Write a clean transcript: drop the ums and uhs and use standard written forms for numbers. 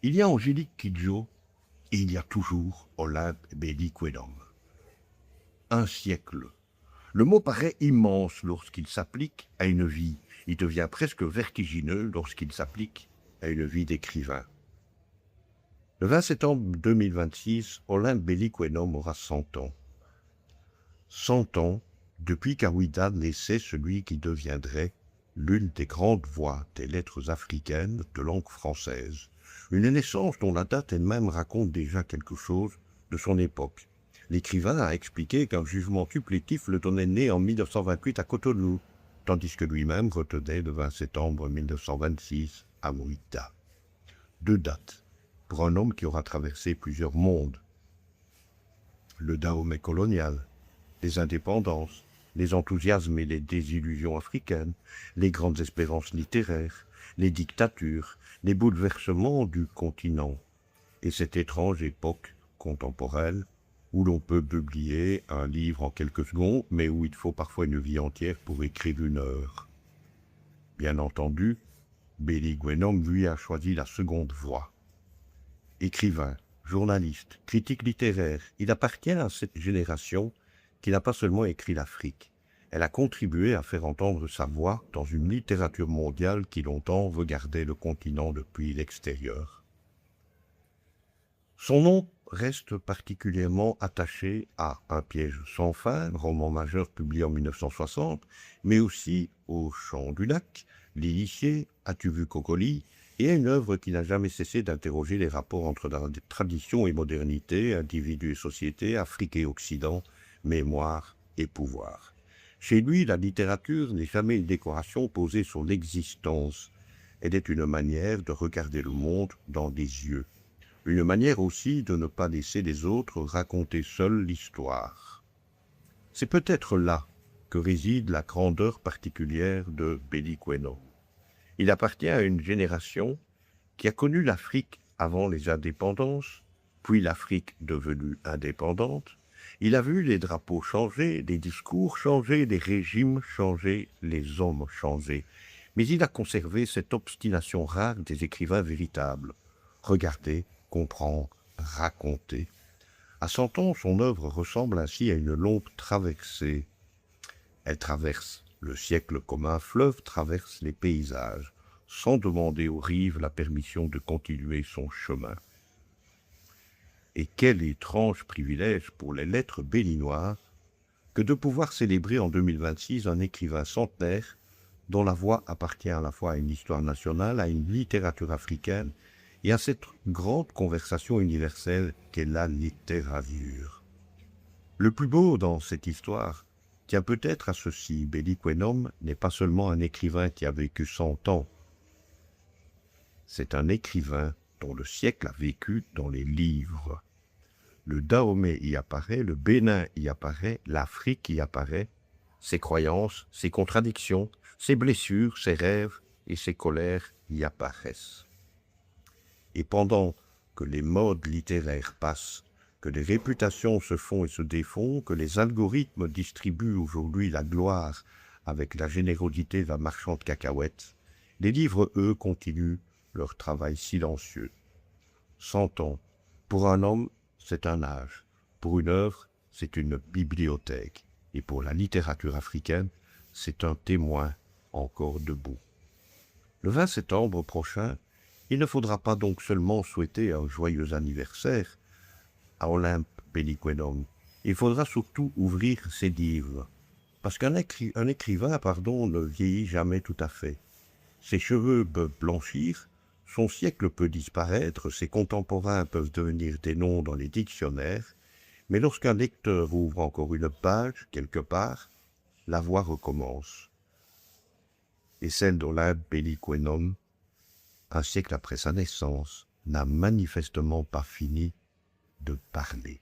Il y a Angélique Kidjo et il y a toujours Olympe Belliquenum. Un siècle. Le mot paraît immense lorsqu'il s'applique à une vie. Il devient presque vertigineux lorsqu'il s'applique à une vie d'écrivain. Le 20 septembre 2026, Olympe Belliquenum aura 100 ans. 100 ans depuis qu'Aouida naissait celui qui deviendrait l'une des grandes voix des lettres africaines de langue française. Une naissance dont la date elle-même raconte déjà quelque chose de son époque. L'écrivain a expliqué qu'un jugement supplétif le donnait né en 1928 à Cotonou, tandis que lui-même retenait le 20 septembre 1926 à Ouida. 2 dates pour un homme qui aura traversé plusieurs mondes. Le Dahomey colonial, les indépendances, les enthousiasmes et les désillusions africaines, les grandes espérances littéraires, les dictatures, les bouleversements du continent, et cette étrange époque contemporaine où l'on peut publier un livre en quelques secondes, mais où il faut parfois une vie entière pour écrire 1 heure. Bien entendu, Belliquenum, lui, a choisi la seconde voie. Écrivain, journaliste, critique littéraire, il appartient à cette génération qui n'a pas seulement écrit l'Afrique. Elle a contribué à faire entendre sa voix dans une littérature mondiale qui longtemps regardait le continent depuis l'extérieur. Son nom reste particulièrement attaché à Un piège sans fin, roman majeur publié en 1960, mais aussi au Chant du lac, L'Initié, As-tu vu Cocoli, et à une œuvre qui n'a jamais cessé d'interroger les rapports entre tradition et modernité, individu et société, Afrique et Occident, mémoire et pouvoir. Chez lui, la littérature n'est jamais une décoration posée sur l'existence. Elle est une manière de regarder le monde dans des yeux. Une manière aussi de ne pas laisser les autres raconter seuls l'histoire. C'est peut-être là que réside la grandeur particulière de Belliquenum. Il appartient à une génération qui a connu l'Afrique avant les indépendances, puis l'Afrique devenue indépendante. Il a vu les drapeaux changer, les discours changer, les régimes changer, les hommes changer. Mais il a conservé cette obstination rare des écrivains véritables. Regarder, comprendre, raconter. À 100 ans, son œuvre ressemble ainsi à une longue traversée. Elle traverse le siècle comme un fleuve traverse les paysages, sans demander aux rives la permission de continuer son chemin. Et quel étrange privilège pour les lettres béninoises que de pouvoir célébrer en 2026 un écrivain centenaire dont la voix appartient à la fois à une histoire nationale, à une littérature africaine et à cette grande conversation universelle qu'est la littérature. Le plus beau dans cette histoire tient peut-être à ceci: Belliquenum n'est pas seulement un écrivain qui a vécu 100 ans, c'est un écrivain dont le siècle a vécu dans les livres. Le Dahomey y apparaît, le Bénin y apparaît, l'Afrique y apparaît, ses croyances, ses contradictions, ses blessures, ses rêves et ses colères y apparaissent. Et pendant que les modes littéraires passent, que les réputations se font et se défont, que les algorithmes distribuent aujourd'hui la gloire avec la générosité d'un marchand de cacahuètes, les livres, eux, continuent leur travail silencieux. 100 ans, pour un homme, c'est un âge. Pour une œuvre, c'est une bibliothèque. Et pour la littérature africaine, c'est un témoin encore debout. Le 20 septembre prochain, il ne faudra pas donc seulement souhaiter un joyeux anniversaire à Olympe Belliquenum. Il faudra surtout ouvrir ses livres. Parce qu'un écrivain, ne vieillit jamais tout à fait. Ses cheveux peuvent blanchir, son siècle peut disparaître, ses contemporains peuvent devenir des noms dans les dictionnaires, mais lorsqu'un lecteur ouvre encore une page, quelque part, la voix recommence. Et celle d'Olympe Belliquenum, un siècle après sa naissance, n'a manifestement pas fini de parler.